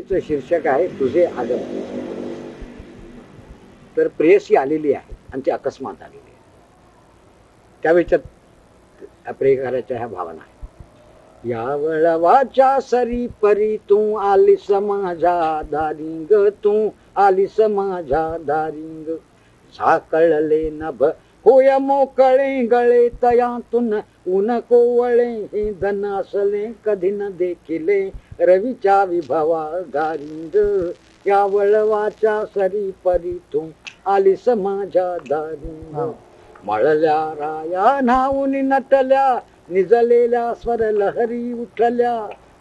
शीर्षक आहे तुझे आगमन. तर प्रेयसी आलेली आहे आणि ती अकस्मात आलेली आहे. त्यावेळच्या प्रेयकाराच्या ह्या भावना आहे. या वळवाच्या सरी परी तू आलीस माझ्या दारी ग, तू आलीस माझ्या दारी ग. साकळले नभ होय मोकळे गळे तयातून ऊन कोवळे हे धन असले कधी न देखिले रवीच्या विभवा गारिंग. या वळवाच्या सरी परी तू आलीस माझ्या दारिंग. मळल्या राया नाऊन नटल्या निजलेल्या स्वर लहरी उठल्या.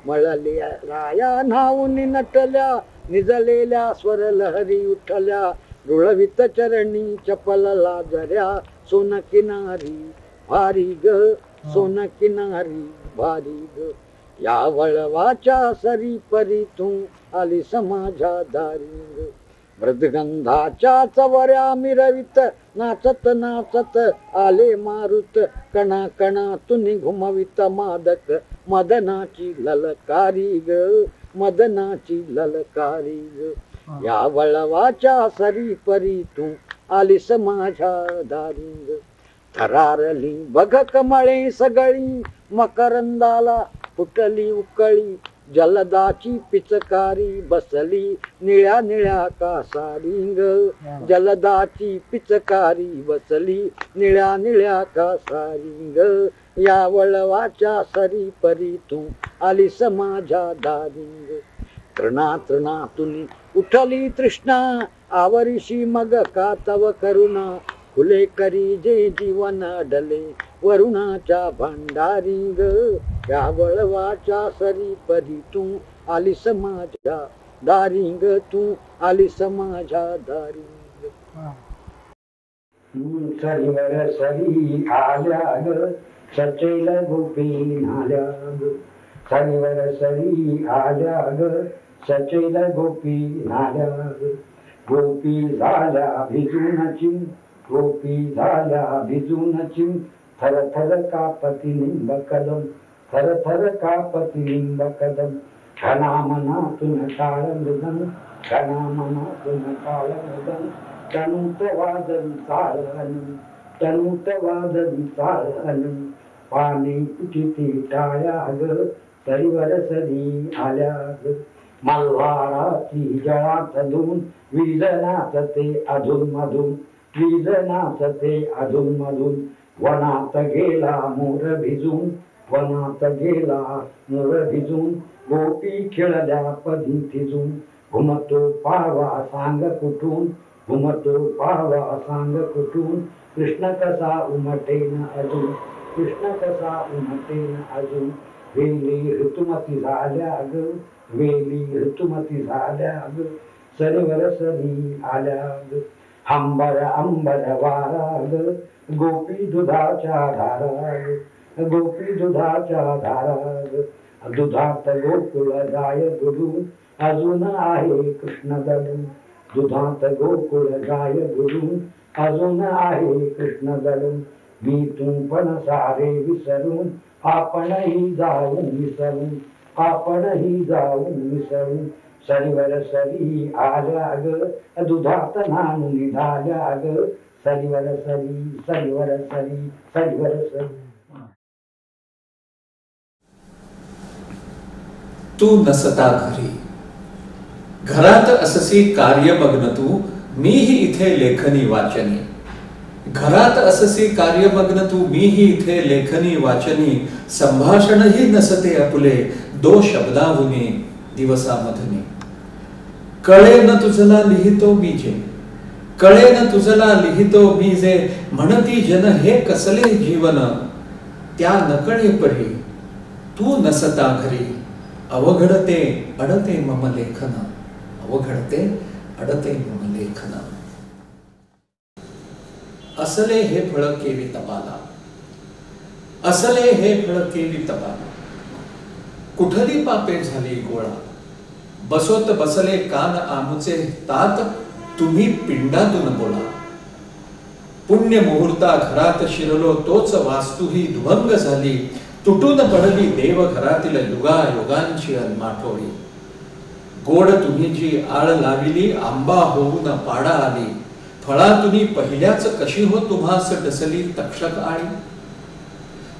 मळल्या राया नाऊन नटल्या निजलेल्या स्वर लहरी उठल्या. रुळवित चरणी चपल लाजऱ्या सोन किनारी भारी ग, सोन किनारी भारी ग. या वळवाच्या सरी परी तू आलीस माझ्या दारी. मृदगंधाच्या चवऱ्या मिरवित नाचत नाचत आले मारुत. कणा कणातून घुमवित मादक मदनाची ललकारी ग, मदनाची ललकारी ग. या वळवाच्या सरी परी तू आलीस माझ्या दारी. थरारली बघ कमळे सगळी मकरंदाला फुटली उकळी. जलदाची पिचकारी बसली निळ्या निळ्या कासारी ग. जलदाची पिचकारी बसली निळ्या निळ्या कासारी ग. या वळवाच्या सरी परी तू आलीस माझ्या दारी. तृणा तृणातुनी उठली तृष्णा आवरिशी मग का तव करुणा. फुले करी जे जीवन डले वरुणाच्या भांडारी ग. या वळवाच्या सरी परी तू आलीस माझ्या दारी ग, तू आलीस माझ्या दारी. सरीवर सरी आल्या ग सचेल गोपी नाल्या ग. सरीवर सरी आल्या ग सचेल गोपी नाल्या ग. गोपी झाल्या भिजून चिं, गोपी झाल्या भिजून चिं. थर थर कापती निंब कदम, थर थर कापती निंब कदम. घना मनातून काळ मृदम, घना मनातून काळ मृदम. तनुत वादन ताळ अनु, तनुत वादन ताळ अनु. पाणी उचिती टाळ्या ग सरीवर सरी आल्या ग. मल्हाराची जळात धून वीज नाचते अधून मधून, वीज नाचते अधून मधून. वनात गेला मोर भिजून, वनात गेला मोर भिजून. गोपी खेळल्या पदी थिजून, घुमतो पारवा सांग कुठून, घुमतो पारवा सांग कुठून. कृष्ण कसा उमटेन अजून, कृष्ण कसा उमटेन अजून. वेली ऋतुमती झाल्या ग, वेली ऋतुमती झाल्या ग. सरीवर सरी आल्या ग. अंबर अंबर वारा ग, गोपी दुधाच्या धारा ग, गोपी दुधाच्या धारा ग. दुधात गोकुळ गाय गुडून अजून आहे कृष्ण दलून. दुधात गोकुळ गाय गुडून अजून आहे कृष्ण दलून. मी तू पण सारे विसरून आपणही जाऊन विसरून, आपणही जाऊन विसरून. सरीवर सरी आल्या ग दुधात नानून निघाल्या ग. सरीवर सरी, सरीवर सरी, सरीवर सरी. तू नसता घरी, घरात अससी कार्य बघन तू, मीही इथे लेखनी वाचनी. घरात अससी कार्य बघन तू, मीही इथे लेखनी वाचनी. संभाषणही नसते आपुले दो शब्दाहुनी दिवसामधनी. कळे न तुझला लिहितो मी जे, कळे न तुझला लिहितो मी जे. म्हणती जन हे कसले जीवन, त्या नकळे परी तू नसता घरी. अवघडते अडते मम लेखन, अवघडते अडते मम लेखन. असले हे फळ केवी तपाला, असले हे फळ केवी तपाला. कुठली पापे झाली गोळा, बसोत बसले कान आमुचे तात. तुम्ही पिंडातून बोला. पुण्य मुहूर्ता घरात शिरलो तोच वास्तू ही दुभंग झाली. तुटून पडली देव घरातील युगा युगांची अनमाठोळी. गोड तुम्ही जी आळ लाविली, आंबा होऊन पाडा आली, फळा तुम्ही पहिल्याच कशी हो तुम्हास डसली तक्षक आळी.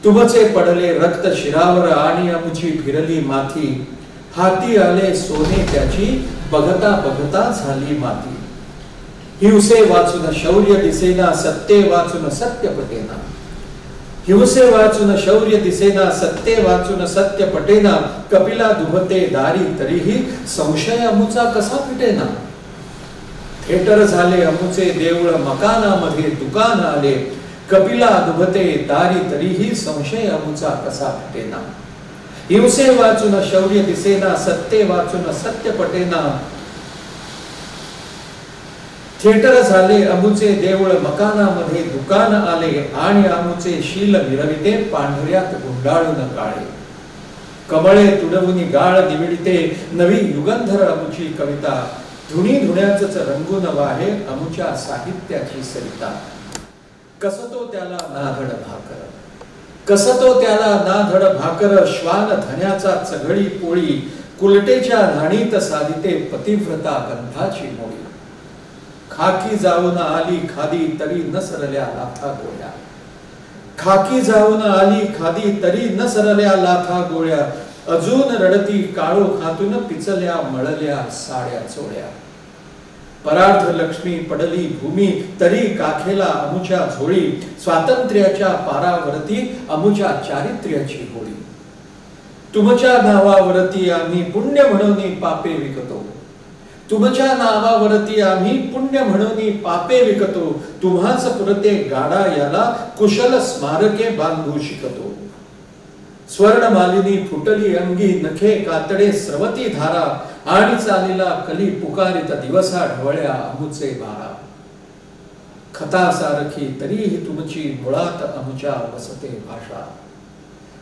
तुमचे पडले रक्त शिरावर आणि आमची फिरली माथी, हाती आले सोने त्याची बघता बघता झाली माती. हिवसे वाचून शौर्य दिसेना, सत्य वाचून सत्य पटेना. हिवसे वाचून शौर्य दिसेना, सत्य वाचून सत्य पटेना. कपिला दुभते दारी तरीही संशय अमुचा कसा फिटेना. थिएटर झाले अमुचे देऊळ, मकानामध्ये दुकान आले. कपिला दुभते दारी तरीही संशय अमुचा कसा फिटेना. हिवसे वाचून शौर्य दिसेना, सत्य वाचून सत्य पटेना. थिएटर झाले अमुचे देऊळ, मकानामध्ये दुकान आले. आणि आमुचे शील मिरविते, पांढऱ्यात गुंडाळून काळे. कमळे तुडवून गाळ निविडिते, नवी युगंधर अमुची कविता. धुणी धुण्याच रंगून वाहे अमुच्या साहित्याची सरिता. कसतो त्याला नाधड भाकर, कसतो त्याला नाधड भाकर. श्वान धन्याचा चघळी पोळी, कुलटेच्या नाणीत साधिते पतिव्रता गंधाची मोळी. खाकी जाऊन आली खादी तरी न सरल्या लाथा गोळ्या. खाकी जाऊन आली खादी तरी न सरल्या लाथा गोळ्या. अजून रडती काळो खातून पिचल्या मळल्या साड्या चोळ्या. परार्थ लक्ष्मी पडली भूमी, तरी काखेला अमुच्या झोळी. स्वातंत्र्याच्या पारावरती अमुच्या चारित्र्याची होळी. तुमच्या नावावरती आम्ही पुण्य म्हणून पापे विकतो. तुमच्या नावावरती आम्ही पुण्य म्हणून पापे विकतो. तुम्हाच पुरते गाडा याला कुशल स्मारके बांधू शिकतो. स्वर्ण मालिनी फुटली अंगी, नखे कातडे स्रवती धारा. आणि चालीला कली पुकारित दिवसा ढवळ्या अमुचे बारा. खता सारखी तरीही तुमची मुळात अमुच्या वसते भाषा.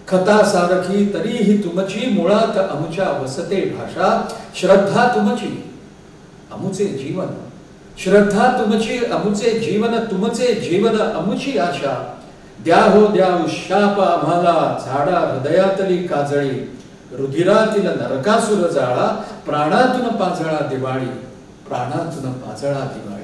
खता सारखी तरीही तुमची मुळात अमुच्या वसते भाषा. श्रद्धा तुमची अमुचे जीवन, श्रद्धा तुमची अमुचे जीवन. तुमचे जीवन अमुची आशा. द्या हो द्या शाप आम्हाला, झाडा हृदयातली काजळी. रुधिरातील नरकासुर जाळा, प्राणातून पाजळा दिवाळी. प्राणातून पाजळा दिवाळी.